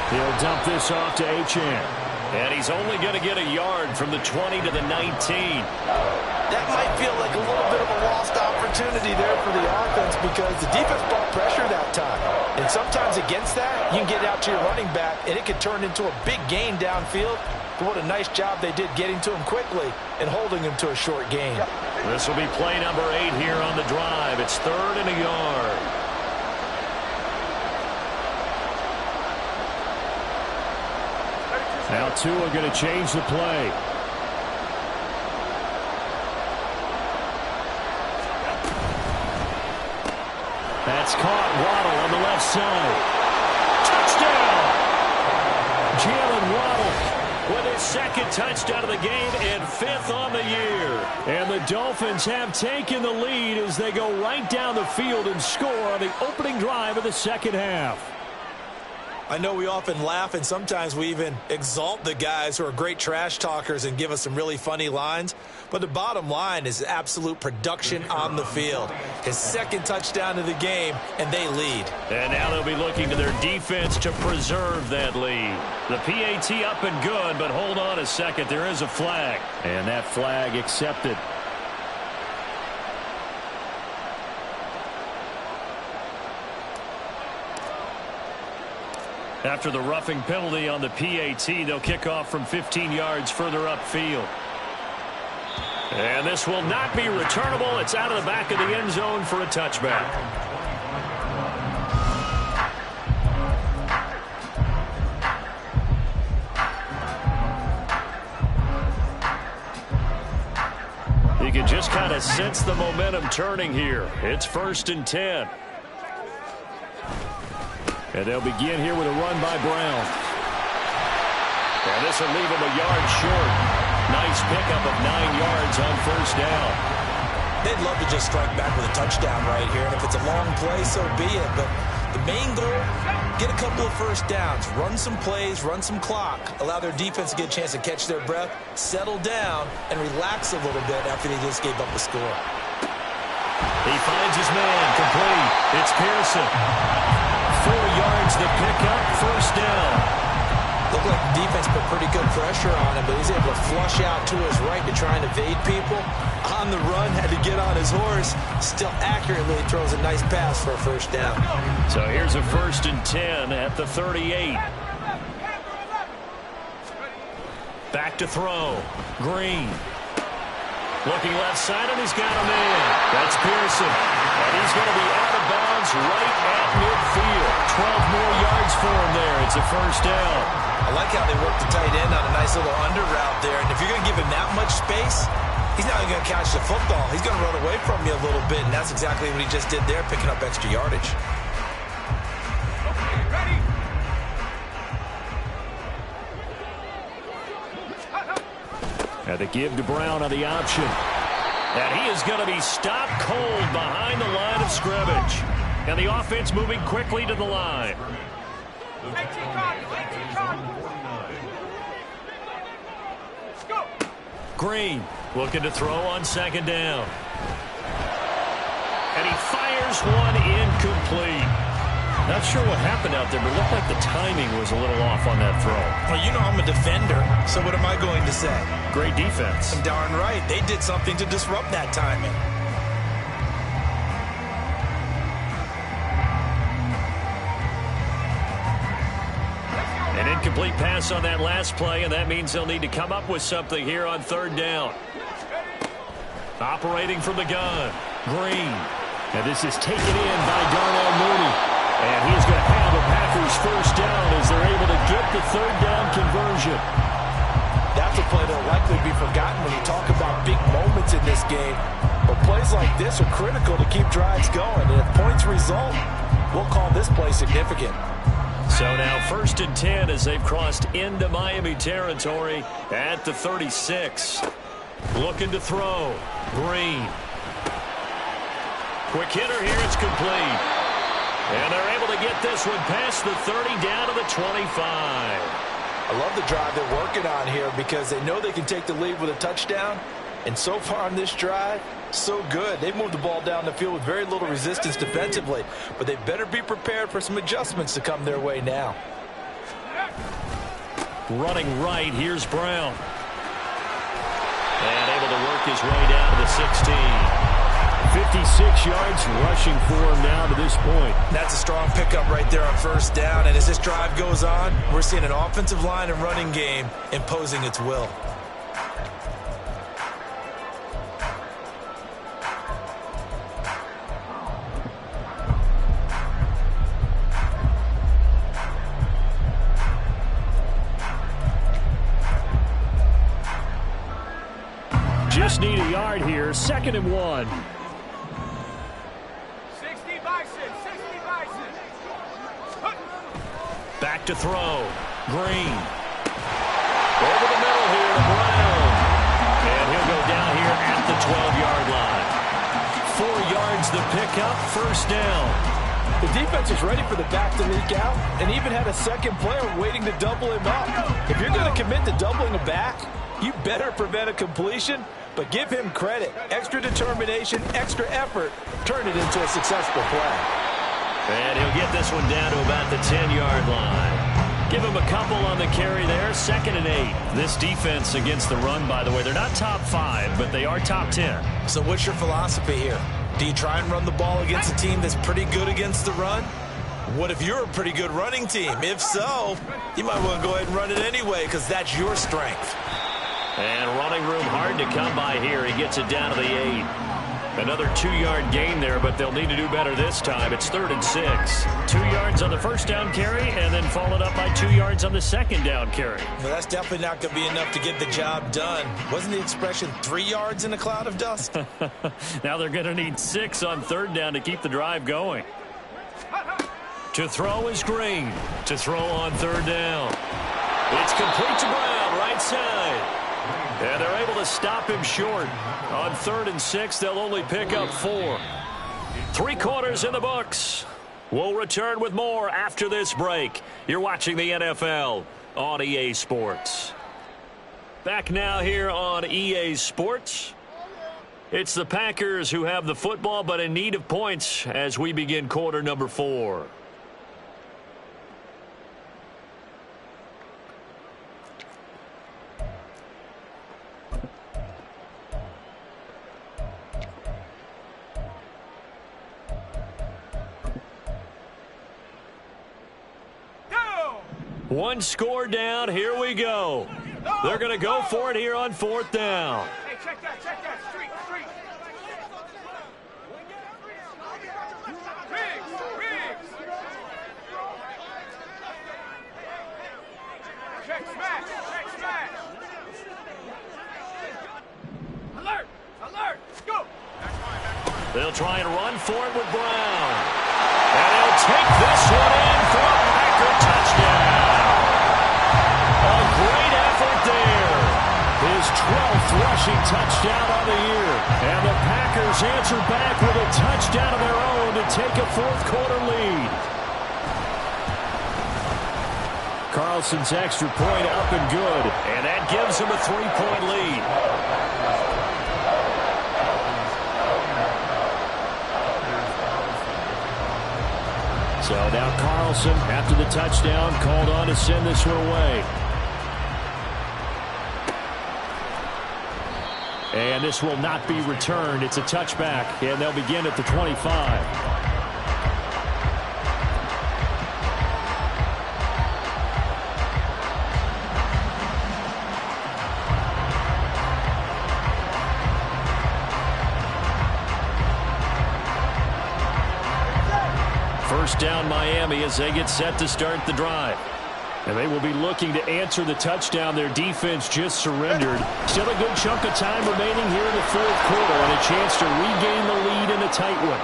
He'll dump this off to SZN. And he's only going to get a yard from the 20 to the 19. That might feel like a little bit of a lost opportunity there for the offense because the defense brought pressure that time. And sometimes against that, you can get out to your running back, and it could turn into a big gain downfield. But what a nice job they did getting to him quickly and holding him to a short gain. This will be play number 8 here on the drive. It's 3rd and a yard. Now Tua going to change the play. That's caught. Waddle on the left side. Touchdown! Jalen Waddle with his 2nd touchdown of the game and 5th on the year. And the Dolphins have taken the lead as they go right down the field and score on the opening drive of the 2nd half. I know we often laugh, and sometimes we even exalt the guys who are great trash talkers and give us some really funny lines. But the bottom line is absolute production on the field. His 2nd touchdown of the game, and they lead. And now they'll be looking to their defense to preserve that lead. The PAT up and good, but hold on a second. There is a flag. And that flag accepted. After the roughing penalty on the PAT, they'll kick off from 15 yards further upfield. And this will not be returnable. It's out of the back of the end zone for a touchback. You can just kind of sense the momentum turning here. It's 1st and 10. And they'll begin here with a run by Brown. And this will leave him a yard short. Nice pickup of 9 yards on 1st down. They'd love to just strike back with a touchdown right here. And if it's a long play, so be it. But the main goal, get a couple of first downs. Run some plays, run some clock. Allow their defense to get a chance to catch their breath, settle down, and relax a little bit after they just gave up the score. He finds his man. Complete. It's Pearson. 4 yards the pickup, 1st down. Looked like the defense put pretty good pressure on him, but he's able to flush out to his right to try and evade people. On the run, had to get on his horse. Still accurately throws a nice pass for a 1st down. So here's a 1st and 10 at the 38. Back to throw. Green. Looking left side, and he's got a man. That's Pearson. And he's going to be out of bounds right at midfield. 12 more yards for him there. It's a 1st down. I like how they work the tight end on a nice little under route there. And if you're going to give him that much space, he's not even going to catch the football. He's going to run away from you a little bit, and that's exactly what he just did there, picking up extra yardage. And they give to Brown on the option. And he is going to be stopped cold behind the line of scrimmage. And the offense moving quickly to the line. Green looking to throw on 2nd down. And he fires one incomplete. Not sure what happened out there, but it looked like the timing was a little off on that throw. Well, you know I'm a defender, so what am I going to say? Great defense. I'm darn right. They did something to disrupt that timing. An incomplete pass on that last play, and that means they'll need to come up with something here on 3rd down. Operating from the gun, Green. And this is taken in by Darnell Mooney. And he's going to have the Packers 1st down as they're able to get the 3rd down conversion. That's a play that will likely be forgotten when you talk game. But plays like this are critical to keep drives going. And if points result, we'll call this play significant. So now 1st and 10 as they've crossed into Miami territory at the 36. Looking to throw. Green. Quick hitter here. It's complete. And they're able to get this one past the 30 down to the 25. I love the drive they're working on here because they know they can take the lead with a touchdown. And so far on this drive, so good. They've moved the ball down the field with very little resistance defensively. But they better be prepared for some adjustments to come their way now. Running right, here's Brown. And able to work his way down to the 16. 56 yards rushing for him now to this point. That's a strong pickup right there on 1st down. And as this drive goes on, we're seeing an offensive line and running game imposing its will. Just need a yard here. 2nd and 1. Back to throw. Green. Over the middle here to Brown. And he'll go down here at the 12-yard line. 4 yards the pickup. 1st down. The defense is ready for the back to leak out and even had a second player waiting to double him up. If you're going to commit to doubling a back, you better prevent a completion, but give him credit. Extra determination, extra effort, turn it into a successful play. And he'll get this one down to about the 10-yard line. Give him a couple on the carry there. 2nd and 8. This defense against the run, by the way, they're not top 5, but they are top 10. So what's your philosophy here? Do you try and run the ball against a team that's pretty good against the run? What if you're a pretty good running team? If so, you might want to go ahead and run it anyway because that's your strength. And running room hard to come by here. He gets it down to the 8. Another 2-yard gain there, but they'll need to do better this time. It's 3rd and 6. 2 yards on the 1st down carry, and then followed up by 2 yards on the 2nd down carry. Well, that's definitely not going to be enough to get the job done. Wasn't the expression 3 yards in a cloud of dust? Now they're going to need 6 on 3rd down to keep the drive going. To throw is Green. To throw on 3rd down. It's complete to Brown, right side. And they're able to stop him short. On 3rd and 6, they'll only pick up 4. 3 quarters in the books. We'll return with more after this break. You're watching the NFL on EA Sports. Back now here on EA Sports. It's the Packers who have the football, but in need of points as we begin quarter number 4. One score down. Here we go. They're going to go for it here on 4th down. Hey, check that. Street. Riggs. Check smash. Alert. Go. They'll try and run for it with Brown. And he'll take this one in for a Packer touchdown. A great effort there. His 12th rushing touchdown on the year. And the Packers answer back with a touchdown of their own to take a 4th quarter lead. Carlson's extra point up and good. And that gives him a 3-point lead. So now Carlson, after the touchdown, called on to send this one away. And this will not be returned. It's a touchback, and they'll begin at the 25. First down Miami as they get set to start the drive. And they will be looking to answer the touchdown their defense just surrendered. Still a good chunk of time remaining here in the fourth quarter and a chance to regain the lead in a tight one.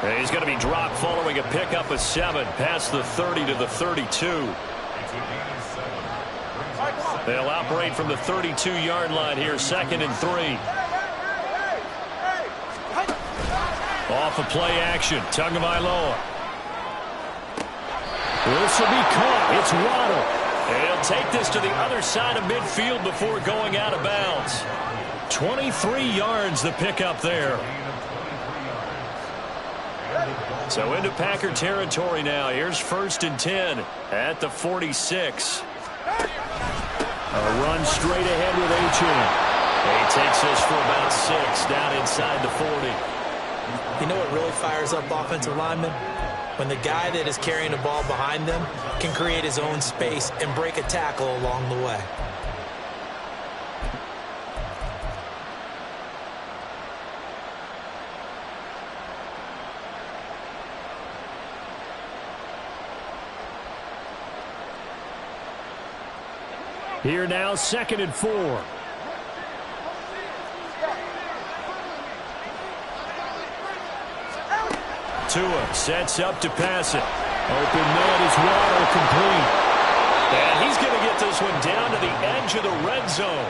And he's going to be dropped following a pickup of 7 past the 30 to the 32. They'll operate from the 32-yard line here, 2nd and 3. Off of play action, Tagovailoa. This will be caught. It's Waddle. He'll take this to the other side of midfield before going out of bounds. 23 yards the pickup there. So into Packer territory now. Here's 1st and 10 at the 46. A run straight ahead with SZN. He takes this for about 6 down inside the 40. You know what really fires up offensive linemen? When the guy that is carrying the ball behind them can create his own space and break a tackle along the way. Here now, 2nd and 4. Tua sets up to pass it. Open man is Waddle, complete. And he's going to get this one down to the edge of the red zone.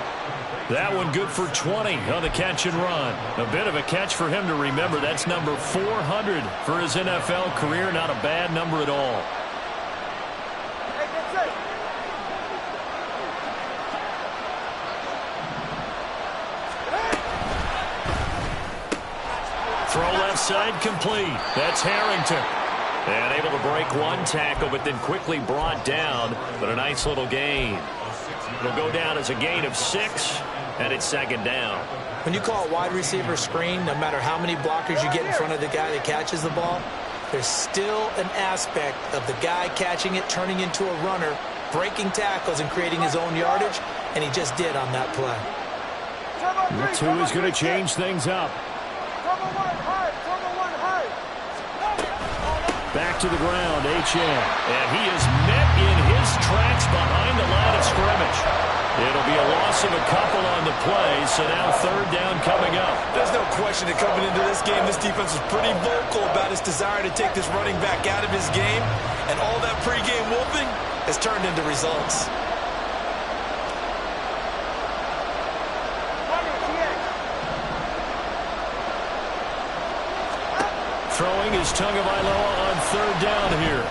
That one good for 20 on the catch and run. A bit of a catch for him to remember. That's number 400 for his NFL career. Not a bad number at all. Throw left side complete. That's Harrington. And able to break one tackle, but then quickly brought down. But a nice little gain. It'll go down as a gain of 6, and it's 2nd down. When you call a wide receiver screen, no matter how many blockers you get in front of the guy that catches the ball, there's still an aspect of the guy catching it, turning into a runner, breaking tackles and creating his own yardage, and he just did on that play. Tua is going to change things up. Back to the ground, SZN. And he is met in his tracks behind the line of scrimmage. It'll be a loss of a couple on the play, so now 3rd down coming up. There's no question that coming into this game, this defense was pretty vocal about his desire to take this running back out of his game, and all that pregame whooping has turned into results. Throwing is Tagovailoa on 3rd down here.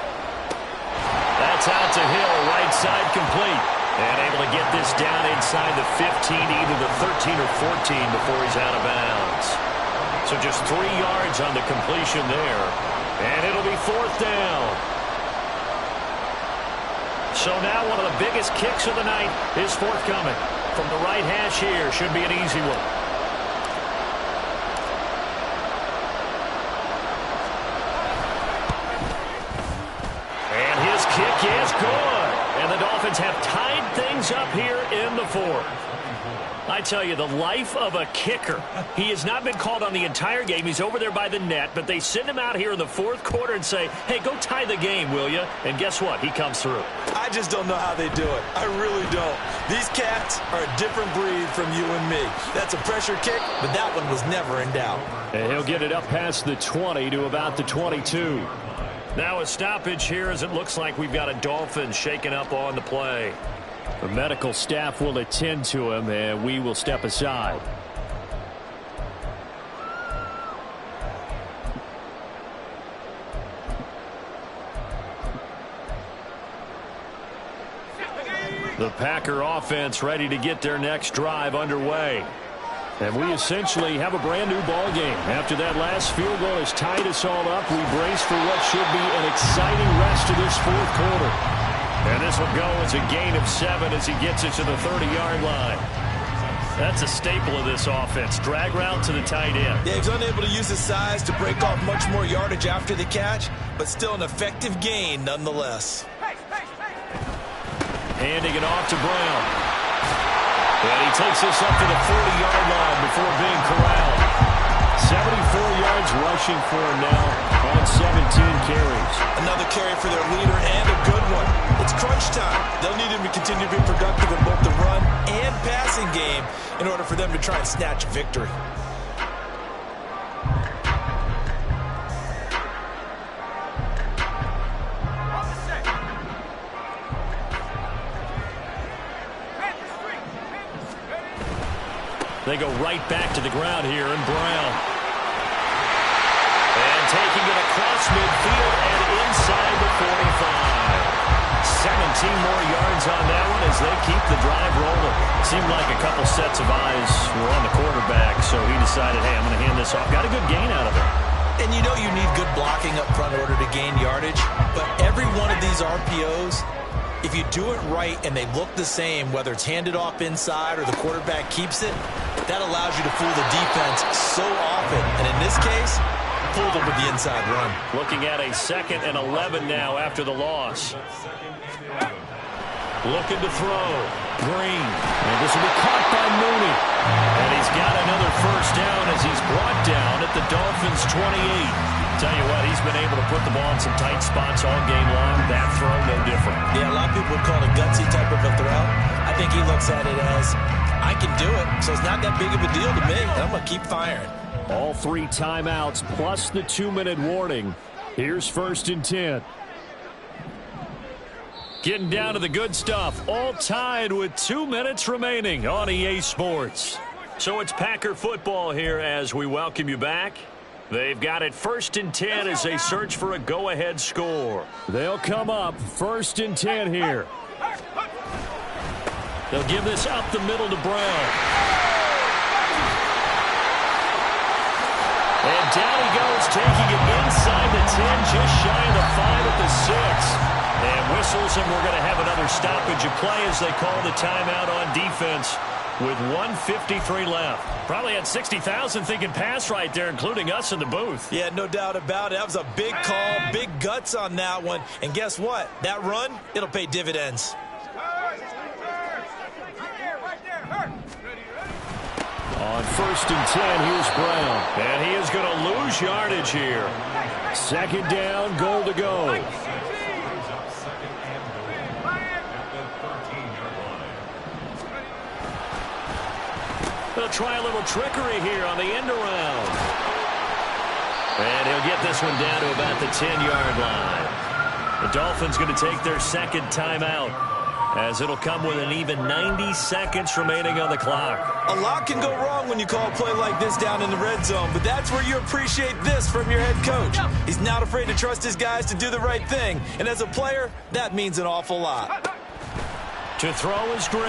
That's out to Hill, right side complete. And able to get this down inside the 15, either the 13 or 14 before he's out of bounds. So just 3 yards on the completion there. And it'll be 4th down. So now one of the biggest kicks of the night is forthcoming. From the right hash here, should be an easy one. Kick is good. And the Dolphins have tied things up here in the 4th. I tell you, the life of a kicker. He has not been called on the entire game. He's over there by the net, but they send him out here in the 4th quarter and say, hey, go tie the game, will you? And guess what? He comes through. I just don't know how they do it. I really don't. These cats are a different breed from you and me. That's a pressure kick, but that one was never in doubt. And he'll get it up past the 20 to about the 22. Now a stoppage here as it looks like we've got a Dolphin shaken up on the play. The medical staff will attend to him, and we will step aside. The Packer offense ready to get their next drive underway. And we essentially have a brand new ball game. After that last field goal has tied us all up, we brace for what should be an exciting rest of this 4th quarter. And this will go as a gain of 7 as he gets it to the 30-yard line. That's a staple of this offense. Drag route to the tight end. Yeah, he's unable to use his size to break off much more yardage after the catch, but still an effective gain nonetheless. Handing it off to Brown. And he takes this up to the 40-yard line before being corralled. 74 yards rushing for him now on 17 carries. Another carry for their leader and a good one. It's crunch time. They'll need him to continue to be productive in both the run and passing game in order for them to try and snatch a victory. They go right back to the ground here, and Brown. And taking it across midfield and inside the 45. 17 more yards on that one as they keep the drive rolling. Seemed like a couple sets of eyes were on the quarterback, so he decided, hey, I'm going to hand this off. Got a good gain out of it. And you know you need good blocking up front in order to gain yardage, but every one of these RPOs, if you do it right and they look the same, whether it's handed off inside or the quarterback keeps it, that allows you to fool the defense so often. And in this case, fool them with the inside run. Looking at a 2nd and 11 now after the loss. Looking to throw. Green. And this will be caught by Mooney. And he's got another first down as he's brought down at the Dolphins' 28. Tell you what, he's been able to put the ball in some tight spots all game long. That throw, no different. Yeah, a lot of people would call it a gutsy type of a throw. I think he looks at it as, I can do it, so it's not that big of a deal to me. I'm going to keep firing. All 3 timeouts plus the 2-minute warning. Here's 1st and 10. Getting down to the good stuff. All tied with 2 minutes remaining on EA Sports. So it's Packer football here as we welcome you back. They've got it 1st and 10 as they search for a go-ahead score. They'll come up 1st and 10 here. They'll give this up the middle to Brown. And down he goes, taking it inside the 10, just shy of the 5 at the 6. And whistles, and we're going to have another stoppage of play as they call the timeout on defense with 1:53 left. Probably had 60,000 thinking pass right there, including us in the booth. Yeah, no doubt about it. That was a big call, big guts on that one. And guess what? That run, it'll pay dividends. On 1st and 10, here's Brown. And he is going to lose yardage here. 2nd down, goal to go. They'll try a little trickery here on the end around. And he'll get this one down to about the 10-yard line. The Dolphins going to take their 2nd timeout as it'll come with an even 90 seconds remaining on the clock. A lot can go wrong when you call a play like this down in the red zone, but that's where you appreciate this from your head coach. He's not afraid to trust his guys to do the right thing, and as a player, that means an awful lot. To throw is Green.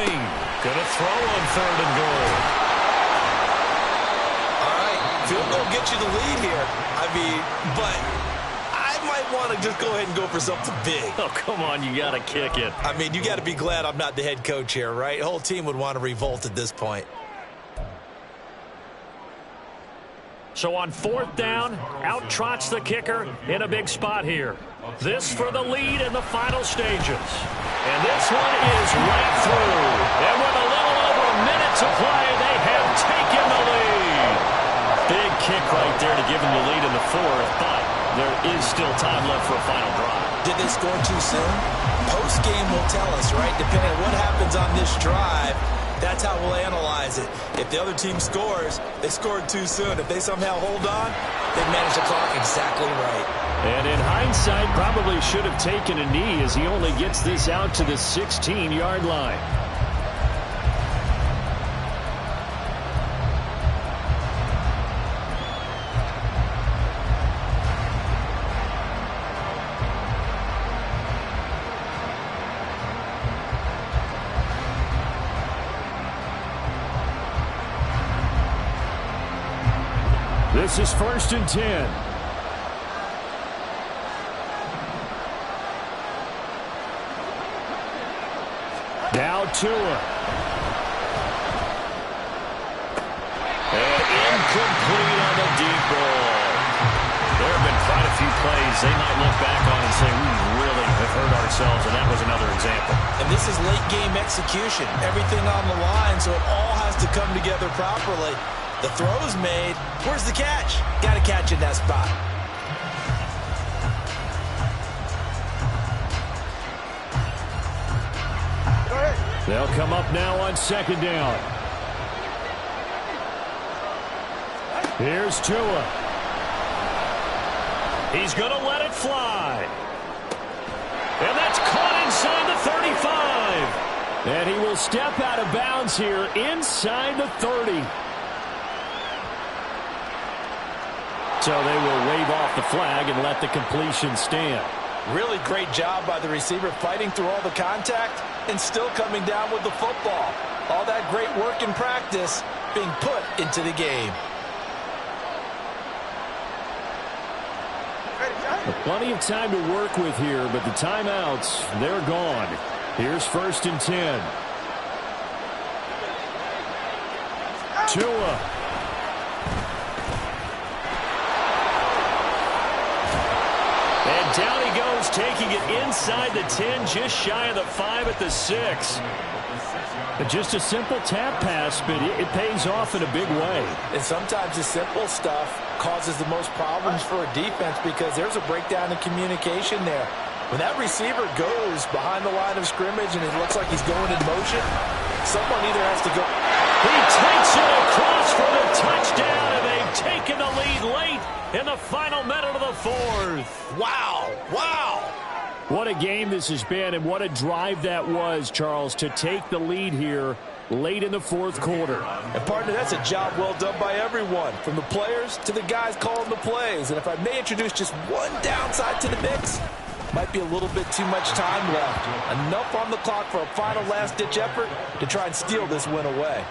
Going to throw on 3rd and goal. Field goal get you the lead here. I mean, but I might want to just go ahead and go for something big. Oh, come on, you got to kick it. I mean, you got to be glad I'm not the head coach here, right? The whole team would want to revolt at this point. So on 4th down, out trots the kicker in a big spot here. This for the lead in the final stages. And this one is right through. And with a little over a minute to play, they have taken the lead. Big kick right there to give them the lead in the 4th, but there is still time left for a final drive. Did they score too soon? Post-game will tell us, right? Depending on what happens on this drive, that's how we'll analyze it. If the other team scores, they scored too soon. If they somehow hold on, they manage the clock exactly right. And in hindsight, probably should have taken a knee as he only gets this out to the 16-yard line. This is 1st and 10. Now Tua. And incomplete on the deep ball. There have been quite a few plays they might look back on and say, we really have hurt ourselves, and that was another example. And this is late game execution. Everything on the line, so it all has to come together properly. The throw's made. Where's the catch? Got to catch in that spot. They'll come up now on second down. Here's Tua. He's going to let it fly. And that's caught inside the 35. And he will step out of bounds here inside the 30. So they will wave off the flag and let the completion stand. Really great job by the receiver fighting through all the contact and still coming down with the football. All that great work in practice being put into the game. Plenty of time to work with here, but the timeouts, they're gone. Here's 1st and 10. Tua. And down he goes, taking it inside the 10, just shy of the 5 at the 6. Just a simple tap pass, but it pays off in a big way. And sometimes the simple stuff causes the most problems for a defense because there's a breakdown in communication there. When that receiver goes behind the line of scrimmage and it looks like he's going in motion, someone either has to go. He takes it across for the touchdown, and they've taken the lead late in the final minute of the 4th. Wow. Wow. What a game this has been, and what a drive that was, Charles, to take the lead here late in the 4th quarter. And, partner, that's a job well done by everyone, from the players to the guys calling the plays. And if I may introduce just one downside to the mix, might be a little bit too much time left. Enough on the clock for a final last-ditch effort to try and steal this win away.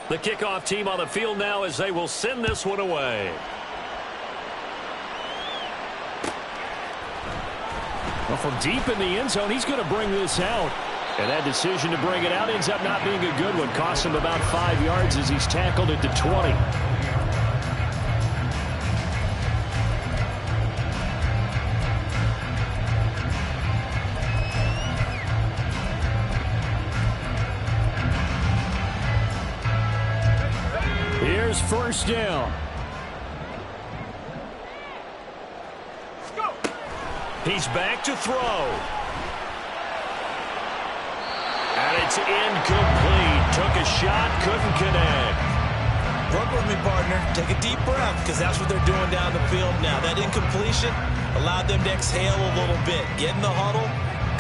The kickoff team on the field now as they will send this one away. Well, from deep in the end zone, he's going to bring this out. And that decision to bring it out ends up not being a good one. Costs him about 5 yards as he's tackled at the 20. Here's 1st down. He's back to throw. And it's incomplete. Took a shot, couldn't connect. Work with me, partner. Take a deep breath, because that's what they're doing down the field now. That incompletion allowed them to exhale a little bit. Get in the huddle,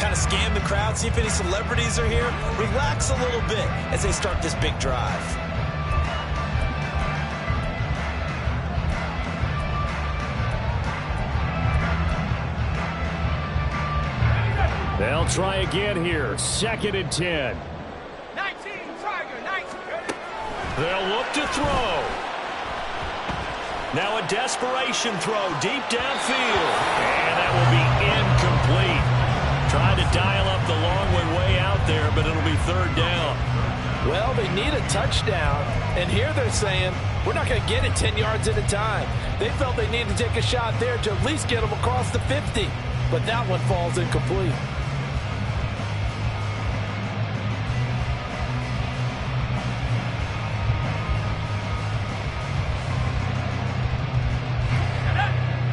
kind of scan the crowd, see if any celebrities are here. Relax a little bit as they start this big drive. They'll try again here. 2nd and 10. 19, Tiger, 19. They'll look to throw. Now a desperation throw deep downfield. And that will be incomplete. Trying to dial up the long way out there, but it'll be 3rd down. Well, they need a touchdown, and here they're saying, we're not going to get it 10 yards at a time. They felt they needed to take a shot there to at least get them across the 50, but that one falls incomplete.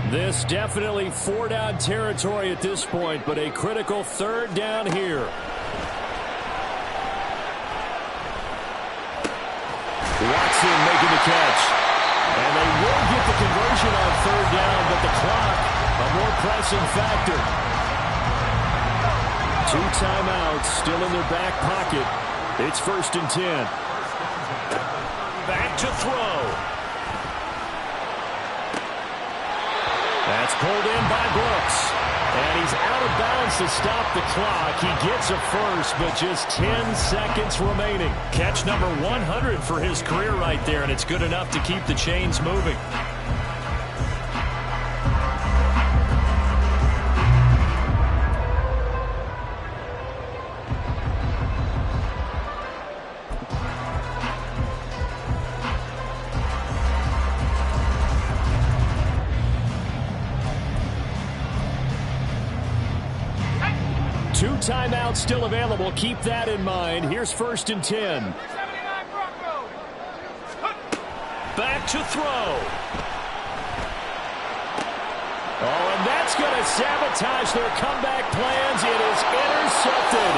This definitely 4-down territory at this point, but a critical 3rd down here. Watson making the catch. And they will get the conversion on 3rd down, but the clock, a more pressing factor. 2 timeouts still in their back pocket. It's 1st and 10. Back to throw. That's pulled in by Brooks. And he's out of bounds to stop the clock. He gets a first, but just 10 seconds remaining. Catch number 100 for his career right there, and it's good enough to keep the chains moving. 2 timeouts still available. Keep that in mind. Here's 1st and 10. Back to throw. Oh, and that's going to sabotage their comeback plans. It is intercepted.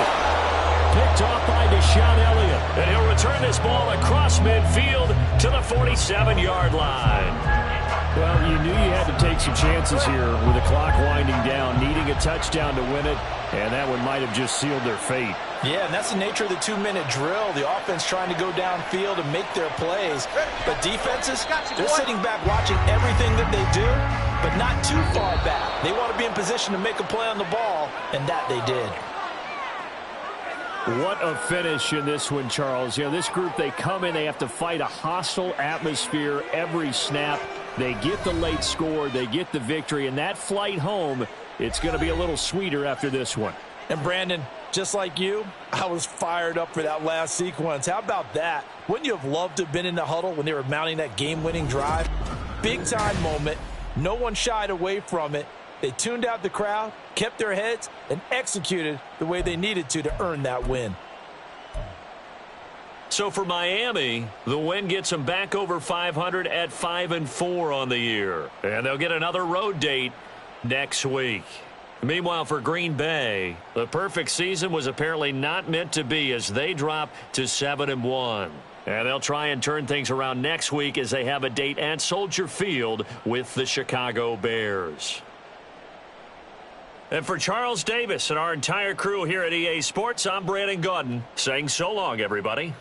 Picked off by Deshaun Elliott. And he'll return this ball across midfield to the 47-yard line. Well, you knew you had to take some chances here with the clock winding down, needing a touchdown to win it, and that one might have just sealed their fate. Yeah, and that's the nature of the 2-minute drill. The offense trying to go downfield and make their plays. But defenses, they're sitting back watching everything that they do, but not too far back. They want to be in position to make a play on the ball, and that they did. What a finish in this one, Charles. You know, this group, they come in, they have to fight a hostile atmosphere every snap. They get the late score, they get the victory, and that flight home, it's going to be a little sweeter after this one. And Brandon, just like you, I was fired up for that last sequence. How about that? Wouldn't you have loved to have been in the huddle when they were mounting that game-winning drive? Big-time moment. No one shied away from it. They tuned out the crowd, kept their heads, and executed the way they needed to earn that win. So for Miami, the win gets them back over 500 at 5-4 on the year. And they'll get another road date next week. Meanwhile, for Green Bay, the perfect season was apparently not meant to be as they drop to 7-1. And they'll try and turn things around next week as they have a date at Soldier Field with the Chicago Bears. And for Charles Davis and our entire crew here at EA Sports, I'm Brandon Gaudin saying so long, everybody.